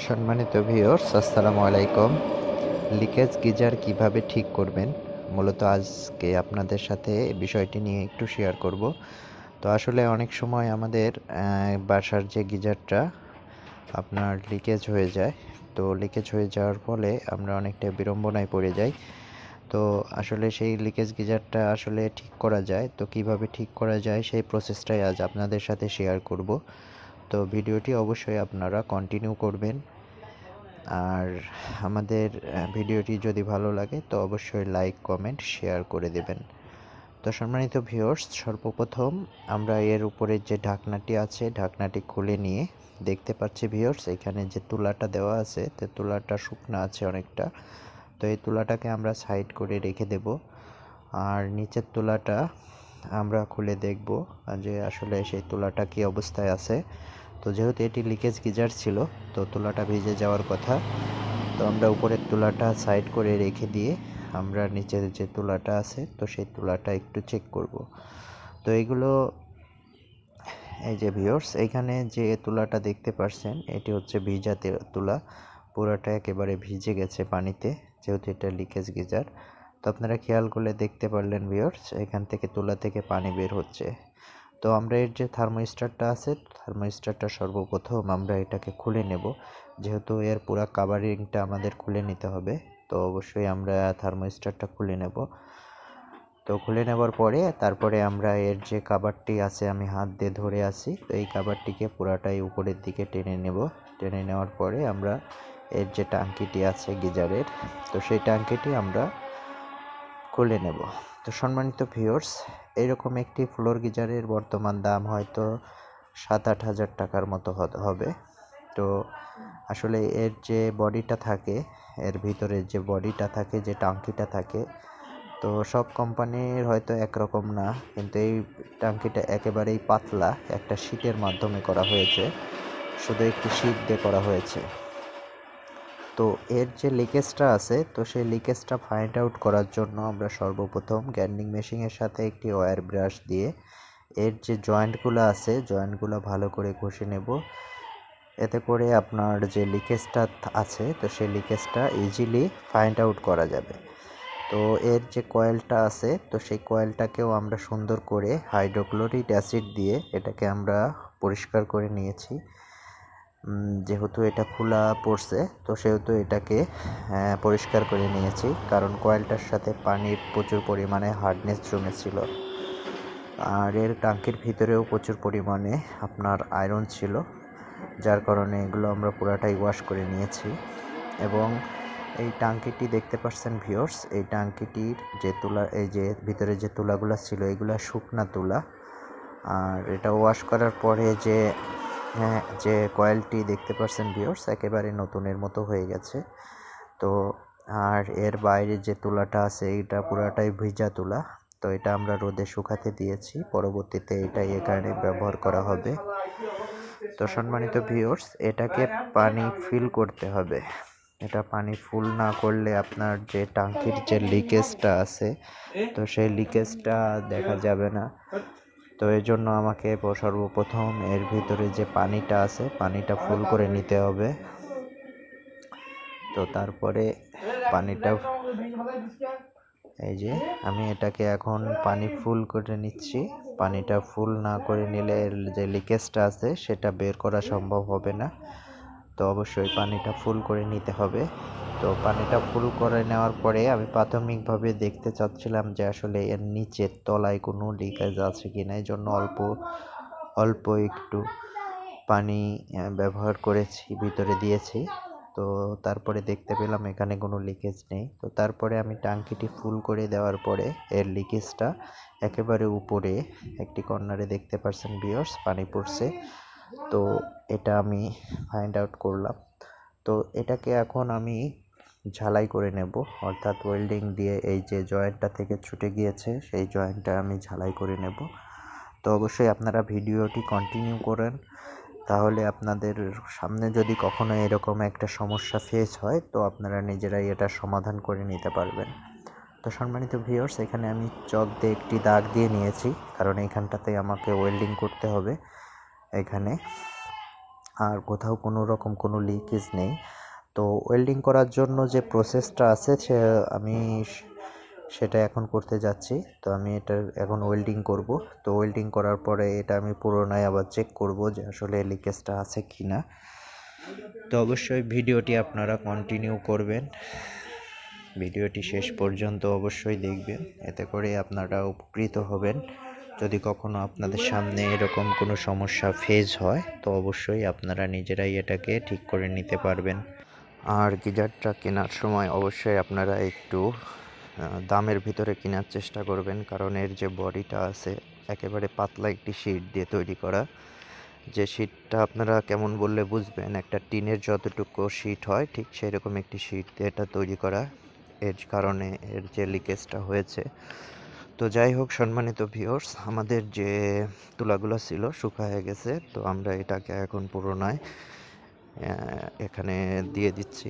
সম্মানিত ভিউয়ার্স, আসসালামু আলাইকুম। লিকেজ গিজার কিভাবে ঠিক করবেন, মূলত আজকে আপনাদের সাথে বিষয়টি নিয়ে একটু শেয়ার করব। তো আসলে অনেক সময় আমাদের বাসার যে গিজারটা আপনার লিকেজ হয়ে যায়। তো লিকেজ হয়ে যাওয়ার ফলে আমরা অনেকটা বিড়ম্বনায় পড়ে যাই। তো আসলে সেই লিকেজ গিজারটা আসলে ঠিক করা যায়, তো কিভাবে ঠিক করা যায় সেই প্রসেসটাই আজ আপনাদের সাথে শেয়ার করব। তো ভিডিওটি অবশ্যই আপনারা কন্টিনিউ করবেন। আর আমাদের ভিডিওটি যদি ভালো লাগে তো অবশ্যই লাইক, কমেন্ট, শেয়ার করে দেবেন। তো সম্মানিত ভিউয়ার্স, সর্বপ্রথম আমরা এর উপরে যে ঢাকনাটি আছে ঢাকনাটি খুলে নিয়ে দেখতে পাচ্ছি ভিউয়ার্স, এখানে যে তুলাটা দেওয়া আছে তো তুলাটা শুকনো আছে অনেকটা। তো এই তুলাটাকে আমরা সাইড করে রেখে দেব। আর নিচের তুলাটা আমরা খুলে দেখব যে আসলে সেই তুলাটা কী অবস্থায় আছে। তো যেহেতু এটি লিকেজ গিজার ছিল, তো তুলাটা ভিজে যাওয়ার কথা। তো আমরা উপরের তুলাটা সাইড করে রেখে দিয়ে আমরা নিচের যে তুলাটা আছে তো সেই তুলাটা একটু চেক করব। তো এইগুলো, এই যে ভিউয়ার্স, এইখানে যে তুলাটা দেখতে পাচ্ছেন এটি হচ্ছে ভিজা তুলা। পুরোটা একেবারে ভিজে গেছে পানিতে, যেহেতু এটা লিকেজ গিজার। তো আপনারা খেয়াল করলে দেখতে পারলেন ভিউয়ার্স, এখান থেকে তুলা থেকে পানি বের হচ্ছে। তো আমরা এর যে থার্মোস্ট্যাটটা আছে, থার্মোস্ট্যাটটা সর্বপ্রথম আমরা এটাকে খুলে নেব। যেহেতু এর পুরো কাভারিংটা আমাদের খুলে নিতে হবে, তো অবশ্যই আমরা থার্মোস্ট্যাটটা খুলে নেব। তো খুলে নেবার পরে তারপরে আমরা এর যে কাভারটি আছে, আমি হাত দিয়ে ধরে আছি, তো এই কাভারটিকে পুরাটাই উপরের দিকে টেনে নেব। টেনে নেওয়ার পরে আমরা এর যে টাঙ্কিটি আছে গিজারের, তো সেই টাঙ্কিটি আমরা খুলে নেব। তো সম্মানিত ভিউয়ার্স, এইরকম একটি ফ্লোর গিজারের বর্তমান দাম হয়তো 7-8 হাজার টাকার মতো হবে। তো আসলে এর যে বডিটা থাকে, এর ভিতরে যে বডিটা থাকে, যে টাঙ্কিটা থাকে, তো সব কোম্পানির হয়তো একরকম না, কিন্তু এই টাঙ্কিটা একেবারেই পাতলা, একটা শীটের মাধ্যমে করা হয়েছে, শুধু একটি শীট দিয়ে করা হয়েছে। তো এর যে লিকেজটা আছে, তো সেই লিকেজটা ফাইন্ড আউট করার জন্য আমরা সর্বপ্রথম গ্রাইন্ডিং মেশিনের সাথে একটি ওয়্যার ব্রাশ দিয়ে এর যে জয়েন্টগুলো আছে জয়েন্টগুলো ভালো করে ঘষে নেব। এতে করে আপনার যে লিকেজটা আছে তো সেই লিকেজটা ইজিলি ফাইন্ড আউট করা যাবে। তো এর যে কয়েলটা আছে তো সেই কয়েলটাকেও আমরা সুন্দর করে হাইড্রোক্লোরিক অ্যাসিড দিয়ে এটাকে আমরা পরিষ্কার করে নিয়েছি। যেহেতু এটা খোলা পড়ছে তো সেহেতু এটাকে পরিষ্কার করে নিয়েছি, কারণ কয়েলটার সাথে পানির প্রচুর পরিমাণে হার্ডনেস জমেছিল। আর এর টাঙ্কির ভিতরেও প্রচুর পরিমাণে আপনার আয়রন ছিল, যার কারণে এগুলো আমরা পুরাটাই ওয়াশ করে নিয়েছি। এবং এই টাঙ্কিটি দেখতে পাচ্ছেন ভিউয়ার্স, এই টাঙ্কিটির যে তুলা, এই যে ভিতরে যে তুলাগুলো ছিল এগুলো শুকনা তুলা। আর এটা ওয়াশ করার পরে যে কয়েলটি দেখতে পাচ্ছেন ভিউয়ার্স, একেবারে নতুনের মতো হয়ে গেছে। তো আর এর বাইরে যে তুলাটা আছে এটা পুরাটাই ভিজা তুলা। তো এটা আমরা রোদে শুকাতে দিয়েছি, পরবর্তীতে এটা এখানে ব্যবহার করা হবে। তো সম্মানিত ভিউয়ার্স, এটাকে পানি ফিল করতে হবে। এটা পানি ফুল না করলে আপনার যে টাঙ্কির যে লিকেজটা আছে তো সেই লিকেজটা দেখা যাবে না। তো এই জন্য আমাকে সর্বপ্রথম এর ভিতরে যে পানিটা আছে পানিটা ফুল করে নিতে হবে। তো তারপরে পানিটা, এই যে আমি এটাকে এখন পানি ফুল করে নিচ্ছি। পানিটা ফুল না করে নিলে এর যে লিকেজটা আছে সেটা বের করা সম্ভব হবে না। তো অবশ্যই পানিটা ফুল করে নিতে হবে। তো পানিটা ফুল করে নেওয়ার পরে আমি প্রাথমিকভাবে দেখতে চাচ্ছিলাম যে আসলে এর নিচের তলায় কোনো লিকেজ আছে কিনা, এই জন্য অল্প একটু পানি ব্যবহার করেছি, ভিতরে দিয়েছি। তো তারপরে দেখতে পেলাম এখানে কোনো লিকেজ নেই। তো তারপরে আমি টাঙ্কিটি ফুল করে দেওয়ার পরে এর লিকেজটা একেবারে উপরে একটি কর্নারে দেখতে পাচ্ছেন ভিউয়ার্স পানি পড়ছে। তো এটা আমি ফাইন্ড আউট করলাম। তো এটাকে এখন আমি ঝালাই করে নেব, অর্থাৎ ওয়েল্ডিং দিয়ে এই যে জয়েন্টটা থেকে ছুটে গিয়েছে সেই জয়েন্টটা আমি ঝালাই করে নেব। তো অবশ্যই আপনারা ভিডিওটি কন্টিনিউ করেন, তাহলে আপনাদের সামনে যদি কখনো এরকম একটা সমস্যা ফেস হয় তো আপনারা নিজেরাই এটা সমাধান করে নিতে পারবেন। তো সম্মানিত ভিউয়ার্স, এখানে আমি চক দিয়ে একটি দাগ দিয়ে নিয়েছি, কারণ এইখানটাতে আমাকে ওয়েল্ডিং করতে হবে এখানে। আর কোথাও কোনো রকম কোনো লিকেজ নেই। তো ওয়েল্ডিং করার জন্য যে প্রসেসটা আছে আমি সেটা এখন করতে যাচ্ছি। তো আমি এটা এখন ওয়েল্ডিং করব। তো ওয়েল্ডিং করার পরে এটা আমি পুনরায় আবার চেক করব যে আসলে লিকেজটা আছে কি না। তো অবশ্যই ভিডিওটি আপনারা কন্টিনিউ করবেন, ভিডিওটি শেষ পর্যন্ত অবশ্যই দেখবেন, এতে করে আপনারা উপকৃত হবেন। যদি কখনো আপনাদের সামনে এরকম কোনো সমস্যা ফেস হয় তো অবশ্যই আপনারা নিজেরাই এটাকে ঠিক করে নিতে পারবেন। আর গিজারটা কেনার সময় অবশ্যই আপনারা একটু দামের ভিতরে কেনার চেষ্টা করবেন, কারণ এর যে বডিটা আছে একেবারে পাতলা একটি শীট দিয়ে তৈরি করা। যে শীটটা আপনারা কেমন বললে বুঝবেন, একটা টিনের যতটুকু শীট হয় ঠিক সেরকম একটি শীট দিয়ে এটা তৈরি করা। এর কারণে এর যে লিকেজটা হয়েছে। তো যাই হোক সম্মানিত ভিউয়ার্স, আমাদের যে তুলাগুলো ছিল শুকায় গেছে। তো আমরা এটাকে এখন পুনরায় এখানে দিয়ে দিচ্ছি,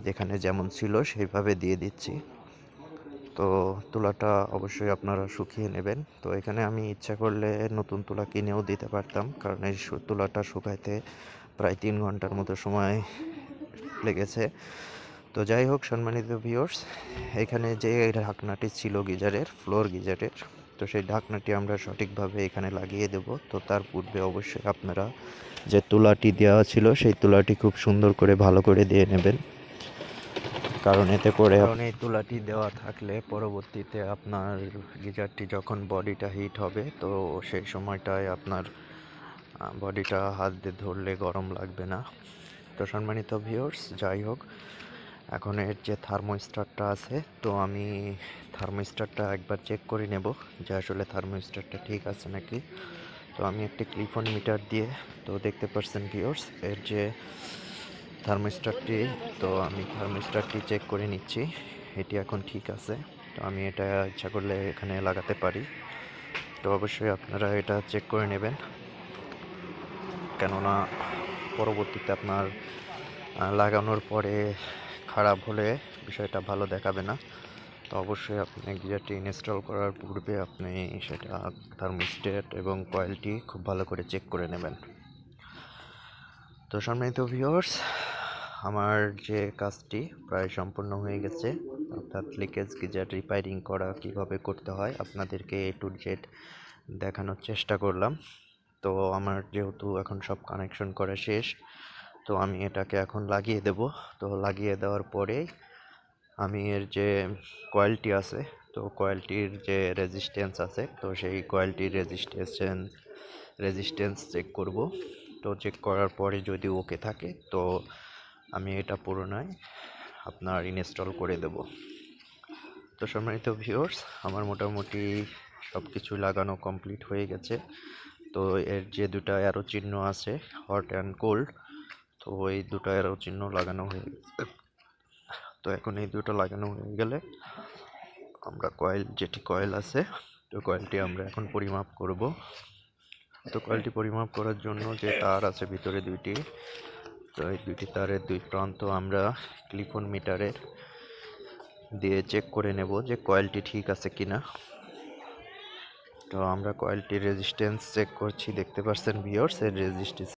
যেখানে যেমন ছিল সেইভাবে দিয়ে দিচ্ছি। তো তুলাটা অবশ্যই আপনারা শুকিয়ে নেবেন। তো এখানে আমি ইচ্ছা করলে নতুন তুলা কিনেও দিতে পারতাম, কারণ এই তুলাটা শুকাইতে প্রায় 3 ঘন্টার মতো সময় লেগেছে। তো যাই হোক সম্মানিত ভিউয়ার্স, এখানে যে ঢাকনাটি ছিল গিজারের, ফ্লোর গিজারের, তো সেই ঢাকনাটি আমরা সঠিকভাবে এখানে লাগিয়ে দেব। তো তার পূর্বে অবশ্যই আপনারা যে তুলাটি দেওয়া ছিল সেই তুলাটি খুব সুন্দর করে ভালো করে দিয়ে নেবেন, কারণ এতে করে এই তুলাটি দেওয়া থাকলে পরবর্তীতে আপনার গিজারটি যখন বডিটা হিট হবে তো সেই সময়টায় আপনার বডিটা হাত দিয়ে ধরলে গরম লাগবে না। তো সম্মানিত ভিউয়ার্স, যাই হোক, এখন এর যে থার্মোস্ট্যাটটা আছে, তো আমি থার্মোস্ট্যাটটা একবার চেক করে নেব যে আসলে থার্মোস্ট্যাটটা ঠিক আছে নাকি। তো আমি একটি ক্লিফন মিটার দিয়ে, তো দেখতে পাচ্ছেন ভিউয়ার্স এর যে থার্মোস্ট্যাটটি, তো আমি থার্মোস্ট্যাটটি চেক করে নিচ্ছি, এটি এখন ঠিক আছে। তো আমি এটা ইচ্ছা করলে এখানে লাগাতে পারি। তো অবশ্যই আপনারা এটা চেক করে নেবেন, কেননা পরবর্তীতে আপনার লাগানোর পরে খারাপ হলে বিষয়টা ভালো দেখাবে না। তো অবশ্যই আপনি গিজারটি ইনস্টল করার পূর্বে আপনি সেটা থার্মোস্ট্যাট এবং কয়েলটি খুব ভালো করে চেক করে নেবেন। তো সম্মানিত ভিউয়ার্স, আমার যে কাজটি প্রায় সম্পূর্ণ হয়ে গেছে, অর্থাৎ লিকেজ গিজার রিপেয়ারিং করা কিভাবে করতে হয় আপনাদেরকে A to Z দেখানোর চেষ্টা করলাম। তো আমার যেহেতু এখন সব কানেকশন করা শেষ, তো আমি এটাকে এখন লাগিয়ে দেব। তো লাগিয়ে দেওয়ার পরে আমি এর যে কয়েলটি আছে, তো কয়েলটির যে রেজিস্ট্যান্স আছে, তো সেই কয়েলটির রেজিস্ট্যান্স চেক করব। তো চেক করার পরে যদি ওকে থাকে তো আমি এটা পুনরায় আপনার ইনস্টল করে দেব। তো সম্মানিত ভিউয়ার্স, আমার মোটামুটি সব কিছু লাগানো কমপ্লিট হয়ে গেছে। তো এর যে দুটো অ্যারো চিহ্ন আছে, হট অ্যান্ড কোল্ড, তো এই দুটো অ্যারো চিহ্ন লাগানো হয়ে গেছে। তো এখন এই দুটো লাগানো হয়ে গেলে আমরা যেটি কয়েল আছে, তো কয়েলটি আমরা এখন পরিমাপ করব। তো কয়েলটি পরিমাপ করার জন্য যে তার আছে ভিতরে দুইটি, তো এই দুইটি তারের দুই প্রান্ত আমরা ক্লিফন মিটারের দিয়ে চেক করে নেব যে কয়েলটি ঠিক আছে কিনা। তো আমরা কয়েলটির রেজিস্ট্যান্স চেক করছি, দেখতে পাচ্ছেন ভিউয়ার্স এর রেজিস্ট্যান্স